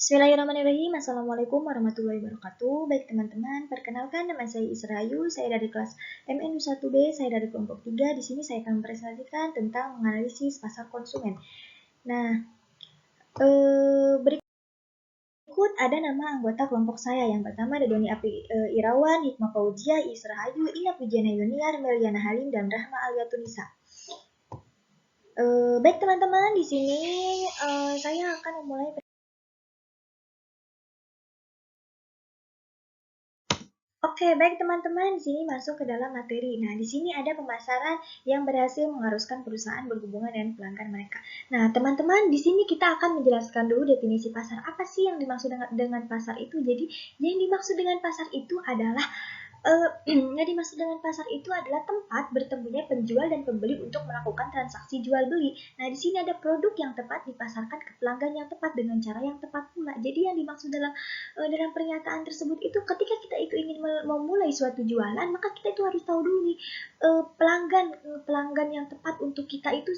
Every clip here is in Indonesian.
Bismillahirrahmanirrahim. Assalamualaikum warahmatullahi wabarakatuh. Baik teman-teman, perkenalkan nama saya Israyu. Saya dari kelas MNU1B, saya dari kelompok 3. Di sini saya akan mempresentasikan tentang menganalisis pasar konsumen. Nah, berikut ada nama anggota kelompok saya. Yang pertama ada Doni Irawan, Hikmah Fauzia, Isra Hayu, Ina Pujiana Yuniar, Meliana Halim, dan Rahma Aliatunisa. Baik teman-teman, di sini saya akan memulai. Oke, baik teman-teman, di sini masuk ke dalam materi. Nah, di sini ada pemasaran yang berhasil mengharuskan perusahaan berhubungan dengan pelanggan mereka. Nah, teman-teman, di sini kita akan menjelaskan dulu definisi pasar. Apa sih yang dimaksud dengan pasar itu? Jadi, yang dimaksud dengan pasar itu adalah yang dimaksud dengan pasar itu adalah tempat bertemunya penjual dan pembeli untuk melakukan transaksi jual beli. Nah, di sini ada produk yang tepat dipasarkan ke pelanggan yang tepat dengan cara yang tepat pula. Jadi yang dimaksud dalam pernyataan tersebut itu ketika kita itu ingin memulai suatu jualan, maka kita itu harus tahu dulu nih pelanggan yang tepat untuk kita itu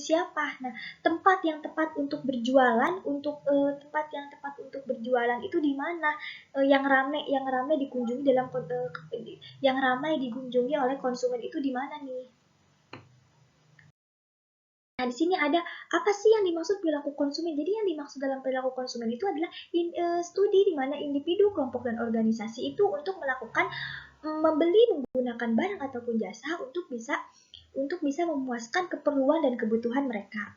siapa. Nah, tempat yang tepat untuk berjualan, tempat yang tepat untuk berjualan itu di mana? Yang ramai dikunjungi yang ramai dikunjungi oleh konsumen itu di mana nih? Nah, di sini ada apa sih yang dimaksud perilaku konsumen? Jadi yang dimaksud dalam perilaku konsumen itu adalah studi di mana individu, kelompok, dan organisasi itu untuk melakukan membeli menggunakan barang ataupun jasa untuk bisa memuaskan keperluan dan kebutuhan mereka.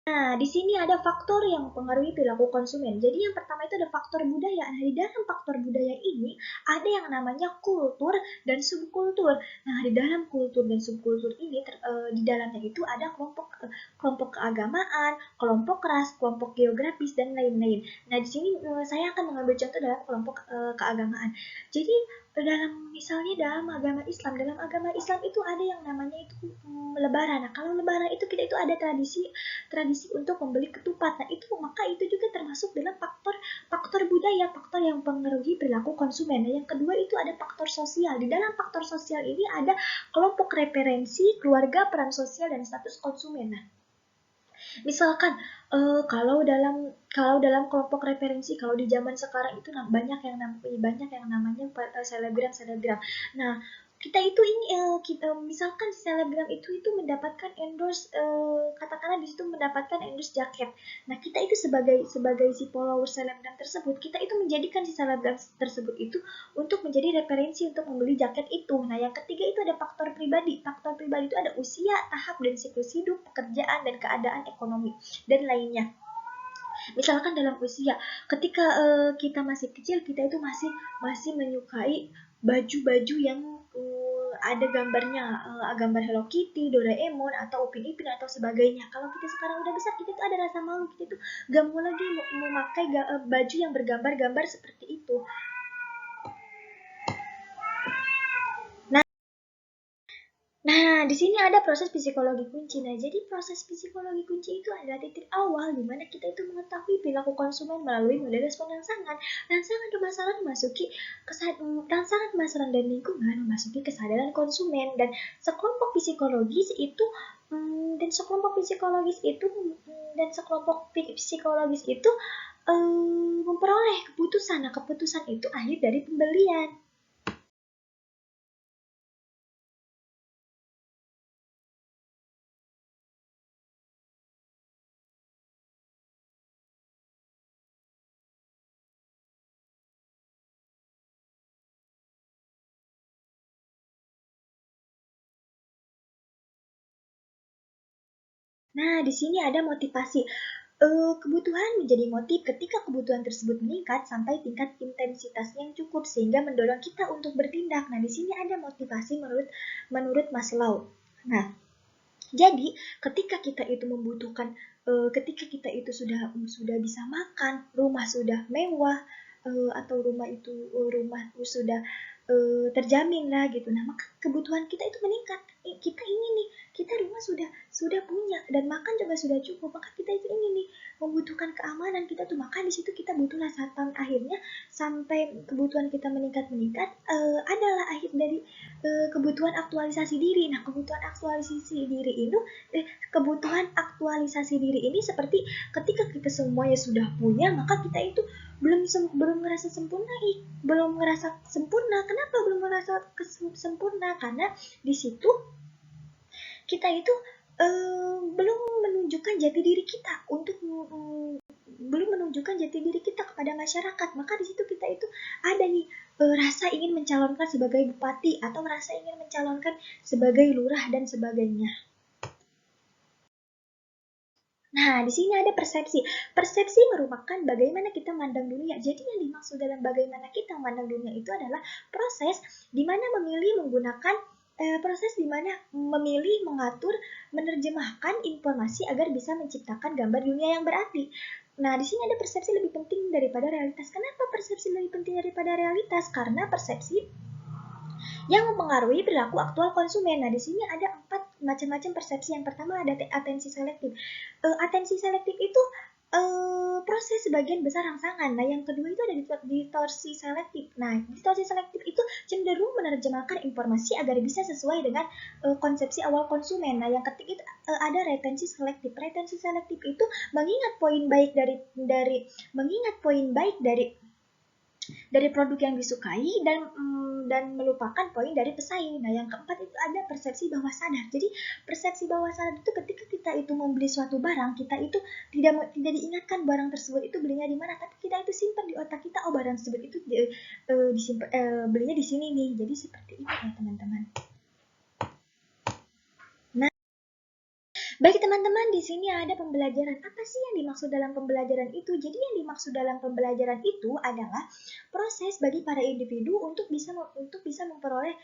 Nah, di sini ada faktor yang mempengaruhi perilaku konsumen. Jadi yang pertama itu ada faktor budaya. Nah, di dalam faktor budaya ini ada yang namanya kultur dan subkultur. Nah, di dalam kultur dan subkultur ini di dalamnya itu ada kelompok keagamaan, kelompok ras, kelompok geografis, dan lain-lain. Nah, di sini saya akan mengambil contoh dalam kelompok keagamaan. Jadi misalnya dalam agama Islam itu ada yang namanya itu lebaran. Nah, kalau lebaran itu kita itu ada tradisi untuk membeli ketupat. Nah, maka itu juga termasuk dalam faktor budaya, faktor yang mempengaruhi perilaku konsumen. Nah, yang kedua itu ada faktor sosial. Di dalam faktor sosial ini ada kelompok referensi, keluarga, peran sosial, dan status konsumen. Nah, misalkan kalau dalam kelompok referensi, kalau di zaman sekarang itu banyak yang namanya selebgram. Nah, kita itu misalkan selebgram itu mendapatkan endorse, katakanlah di situ mendapatkan endorse jaket. Nah, kita itu sebagai si follower selebgram tersebut, kita itu menjadikan si selebgram tersebut itu untuk menjadi referensi untuk membeli jaket itu. Nah, yang ketiga itu ada faktor pribadi. Faktor pribadi itu ada usia, tahap dan siklus hidup, pekerjaan, dan keadaan ekonomi dan lainnya. Misalkan dalam usia, ketika kita masih kecil, kita itu masih menyukai baju-baju yang ada gambarnya, gambar Hello Kitty, Doraemon, atau Upin Ipin atau sebagainya. Kalau kita sekarang udah besar, kita tuh ada rasa malu, kita tuh gak mau lagi memakai baju yang bergambar-gambar seperti itu. Nah, di sini ada proses psikologi kunci. Nah, jadi proses psikologi kunci itu adalah titik awal di mana kita itu mengetahui perilaku konsumen melalui model respon rangsangan. Rangsangan pemasaran dan lingkungan memasuki kesadaran konsumen, dan sekelompok psikologis itu dan sekelompok psikologis itu memperoleh keputusan. Nah, keputusan itu akhir dari pembelian. Nah, di sini ada motivasi. Kebutuhan menjadi motif ketika kebutuhan tersebut meningkat sampai tingkat intensitas yang cukup sehingga mendorong kita untuk bertindak. Nah, di sini ada motivasi menurut Maslow. Nah, jadi ketika kita itu membutuhkan, ketika kita itu sudah bisa makan, rumah sudah mewah, atau rumah sudah terjamin lah gitu. Nah, maka kebutuhan kita itu meningkat. Kita ingin nih, kita rumah sudah punya dan makan juga sudah cukup, maka kita itu ingin nih membutuhkan keamanan kita tuh, maka di situ kita butuhlah satpam. Akhirnya sampai kebutuhan kita meningkat adalah akhir dari kebutuhan aktualisasi diri. Nah, kebutuhan aktualisasi diri ini seperti ketika kita semuanya sudah punya, maka kita itu belum ngerasa sempurna. Kenapa belum ngerasa sempurna? Karena di situ kita itu belum menunjukkan jati diri kita kepada masyarakat. Maka di situ kita itu ada nih rasa ingin mencalonkan sebagai bupati atau merasa ingin mencalonkan sebagai lurah dan sebagainya. Nah, di sini ada persepsi. Persepsi merupakan bagaimana kita mandang dunia. Jadi yang dimaksud dalam bagaimana kita mandang dunia itu adalah proses di mana memilih, mengatur, menerjemahkan informasi agar bisa menciptakan gambar dunia yang berarti. Nah, di sini ada persepsi lebih penting daripada realitas. Kenapa persepsi lebih penting daripada realitas? Karena persepsi yang mempengaruhi perilaku aktual konsumen. Nah, di sini ada 4 macam-macam persepsi. Yang pertama ada atensi selektif. Atensi selektif itu proses sebagian besar rangsangan. Nah, yang kedua itu ada distorsi selektif. Nah, distorsi selektif itu cenderung menerjemahkan informasi agar bisa sesuai dengan konsepsi awal konsumen. Nah, yang ketiga itu ada retensi selektif. Retensi selektif itu mengingat poin baik dari produk yang disukai dan melupakan poin dari pesaing. Nah, yang keempat itu ada persepsi bawah sadar. Jadi persepsi bawah sadar itu ketika kita itu membeli suatu barang, kita itu tidak diingatkan barang tersebut itu belinya di mana, tapi kita itu simpan di otak kita, oh barang tersebut itu belinya di sini nih. Jadi seperti itu ya teman-teman. Baik teman-teman, di sini ada pembelajaran. Apa sih yang dimaksud dalam pembelajaran itu? Jadi yang dimaksud dalam pembelajaran itu adalah proses bagi para individu untuk bisa memperoleh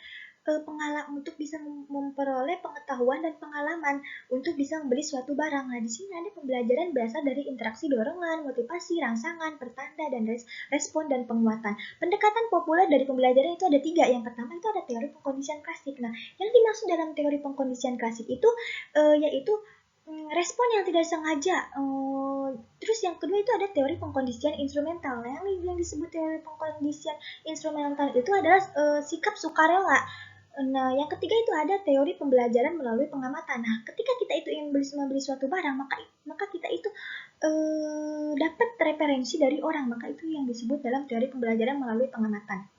pengetahuan dan pengalaman untuk bisa membeli suatu barang. Nah, di sini ada pembelajaran berasal dari interaksi dorongan, motivasi, rangsangan, pertanda, dan respon dan penguatan. Pendekatan populer dari pembelajaran itu ada 3. Yang pertama itu ada teori pengkondisian klasik. Nah, yang dimaksud dalam teori pengkondisian klasik itu yaitu respon yang tidak sengaja. Terus yang kedua itu ada teori pengkondisian instrumental. Nah, yang disebut teori pengkondisian instrumental itu adalah sikap sukarela. Nah, yang ketiga itu ada teori pembelajaran melalui pengamatan. Nah, ketika kita itu ingin membeli suatu barang, maka kita itu dapat referensi dari orang. Maka itu yang disebut dalam teori pembelajaran melalui pengamatan.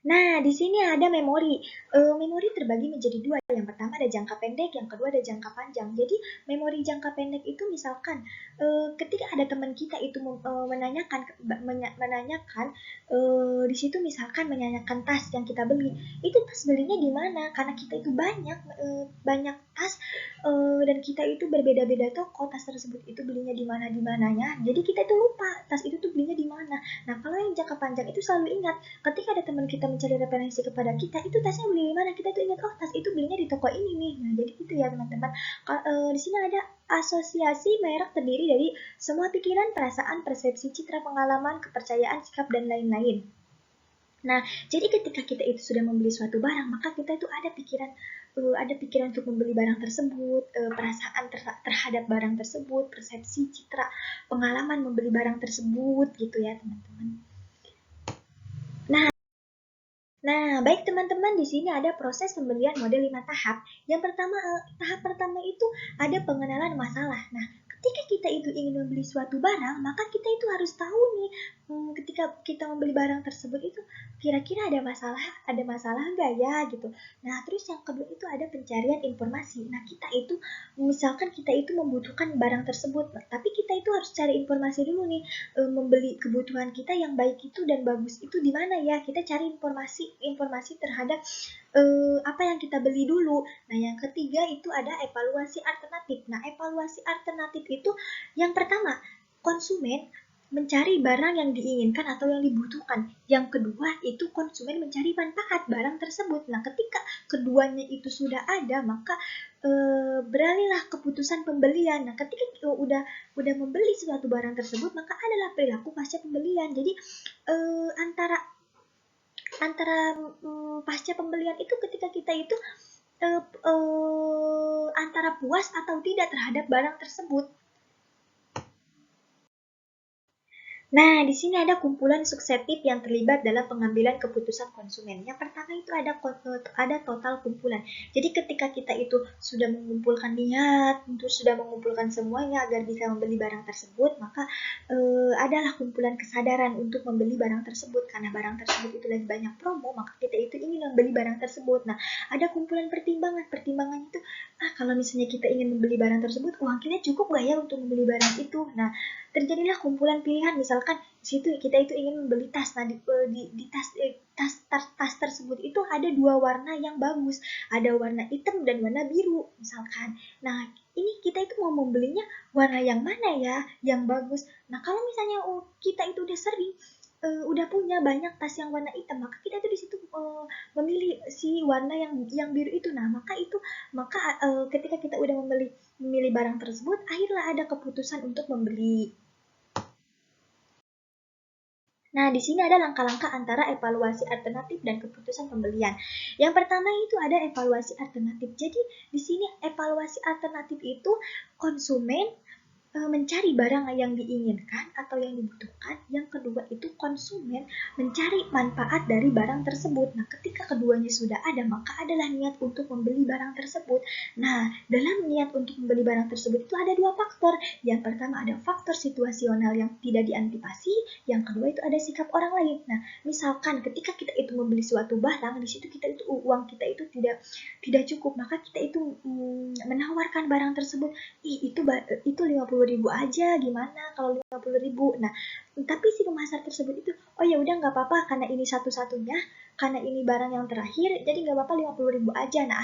Nah, di sini ada memori. Memori terbagi menjadi 2. Yang pertama ada jangka pendek, yang kedua ada jangka panjang. Jadi, memori jangka pendek itu misalkan ketika ada teman kita itu menanyakan di situ misalkan menanyakan tas yang kita beli. Itu tas belinya di mana? Karena kita itu banyak tas dan kita itu berbeda-beda toko, tas tersebut itu belinya di mananya. Jadi kita itu lupa tas itu tuh belinya di mana. Nah, kalau yang jangka panjang itu selalu ingat. Ketika ada teman kita mencari referensi kepada kita, itu tasnya beli di mana, kita tuh ingat, oh tas itu belinya di toko ini nih. Nah, jadi gitu ya teman-teman. Di sini ada asosiasi merek terdiri dari semua pikiran, perasaan, persepsi, citra, pengalaman, kepercayaan, sikap, dan lain-lain. Nah, jadi ketika kita itu sudah membeli suatu barang, maka kita itu ada pikiran untuk membeli barang tersebut, perasaan terhadap barang tersebut, persepsi, citra, pengalaman membeli barang tersebut, gitu ya teman-teman. Nah, baik teman-teman, di sini ada proses pembelian model 5 tahap. Yang pertama, tahap pertama itu ada pengenalan masalah. Nah, ketika kita itu ingin membeli suatu barang, maka kita itu harus tahu nih, ketika kita membeli barang tersebut itu kira-kira ada masalah enggak ya gitu. Nah, terus yang kedua itu ada pencarian informasi. Nah, misalkan kita itu membutuhkan barang tersebut, tapi kita itu harus cari informasi dulu nih, membeli kebutuhan kita yang baik itu dan bagus itu di mana ya. Kita cari informasi terhadap apa yang kita beli dulu. Nah, yang ketiga itu ada evaluasi alternatif. Nah, evaluasi alternatif itu yang pertama, konsumen mencari barang yang diinginkan atau yang dibutuhkan. Yang kedua itu konsumen mencari manfaat barang tersebut. Nah, ketika keduanya itu sudah ada, maka beralihlah keputusan pembelian. Nah, ketika udah membeli suatu barang tersebut, maka adalah perilaku pasca pembelian. Jadi antara antara pasca pembelian itu ketika kita itu antara puas atau tidak terhadap barang tersebut. Nah, di sini ada kumpulan suksetif yang terlibat dalam pengambilan keputusan konsumen. Yang pertama itu ada total kumpulan. Jadi ketika kita itu sudah mengumpulkan niat, untuk sudah mengumpulkan semuanya agar bisa membeli barang tersebut, maka adalah kumpulan kesadaran untuk membeli barang tersebut. Karena barang tersebut itu lagi banyak promo, maka kita itu ingin membeli barang tersebut. Nah, ada kumpulan pertimbangan. Pertimbangan itu, kalau misalnya kita ingin membeli barang tersebut, uang kita cukup nggak ya untuk membeli barang itu? Nah, terjadilah kumpulan pilihan. Misalkan di situ kita itu ingin membeli tas. Nah, di tas tersebut itu ada dua warna yang bagus, ada warna hitam dan warna biru misalkan. Nah, ini kita itu mau membelinya warna yang mana ya yang bagus. Nah, kalau misalnya kita itu udah sering udah punya banyak tas yang warna hitam, maka kita itu di situ memilih si warna yang biru itu. Nah, maka ketika kita udah memilih barang tersebut, akhirnya ada keputusan untuk membeli. Nah, di sini ada langkah-langkah antara evaluasi alternatif dan keputusan pembelian. Yang pertama itu ada evaluasi alternatif. Jadi, di sini evaluasi alternatif itu konsumen mencari barang yang diinginkan atau yang dibutuhkan. Yang kedua itu konsumen mencari manfaat dari barang tersebut. Nah, ketika keduanya sudah ada, maka adalah niat untuk membeli barang tersebut. Nah, dalam niat untuk membeli barang tersebut itu ada dua faktor. Yang pertama ada faktor situasional yang tidak diantisipasi, yang kedua itu ada sikap orang lain. Nah, misalkan ketika kita itu membeli suatu barang, di situ kita itu uang kita itu tidak cukup, maka kita itu menawarkan barang tersebut, itu 50.000 aja, gimana kalau 50.000? Nah, tapi si pemasar tersebut itu, oh ya udah nggak apa-apa karena ini satu-satunya, karena ini barang yang terakhir, jadi nggak apa-apa 50.000 aja. Nah,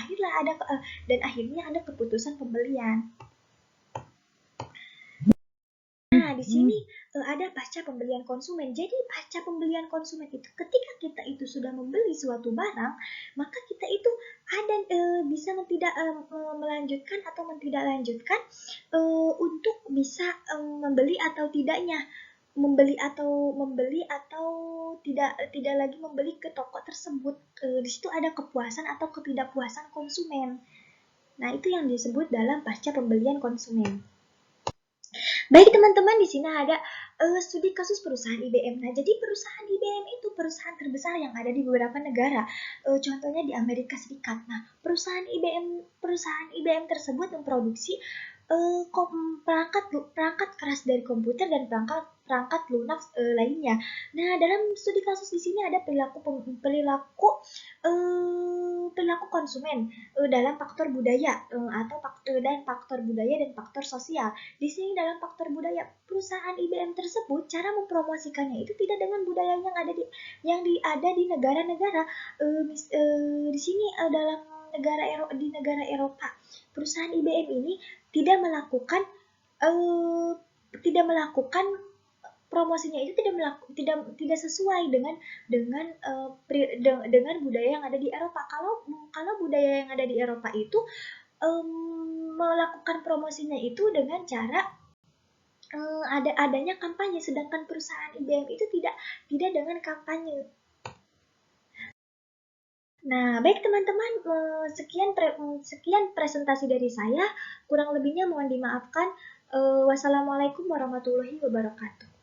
akhirnya ada keputusan pembelian. Nah, di sini ada pasca pembelian konsumen. Jadi pasca pembelian konsumen itu ketika kita itu sudah membeli suatu barang, maka kita itu ada bisa melanjutkan atau mentidaklanjutkan untuk bisa membeli atau tidaknya, membeli atau tidak lagi membeli ke toko tersebut. Di situ ada kepuasan atau ketidakpuasan konsumen. Nah, itu yang disebut dalam pasca pembelian konsumen. Baik teman-teman, di sini ada studi kasus perusahaan IBM. Nah, jadi perusahaan IBM itu perusahaan terbesar yang ada di beberapa negara. Contohnya di Amerika Serikat. Nah, perusahaan IBM tersebut memproduksi perangkat keras dari komputer dan perangkat lunak lainnya. Nah, dalam studi kasus di sini ada perilaku konsumen dalam faktor budaya atau faktor budaya dan faktor sosial. Di sini dalam faktor budaya, perusahaan IBM tersebut cara mempromosikannya itu tidak dengan budaya yang ada di negara-negara. Di sini dalam di negara Eropa, perusahaan IBM ini tidak melakukan promosinya itu tidak sesuai dengan budaya yang ada di Eropa. Kalau budaya yang ada di Eropa itu melakukan promosinya itu dengan cara adanya kampanye, sedangkan perusahaan IBM itu tidak dengan kampanye. Nah, baik teman-teman, sekian presentasi dari saya. Kurang lebihnya mohon dimaafkan. Wassalamualaikum warahmatullahi wabarakatuh.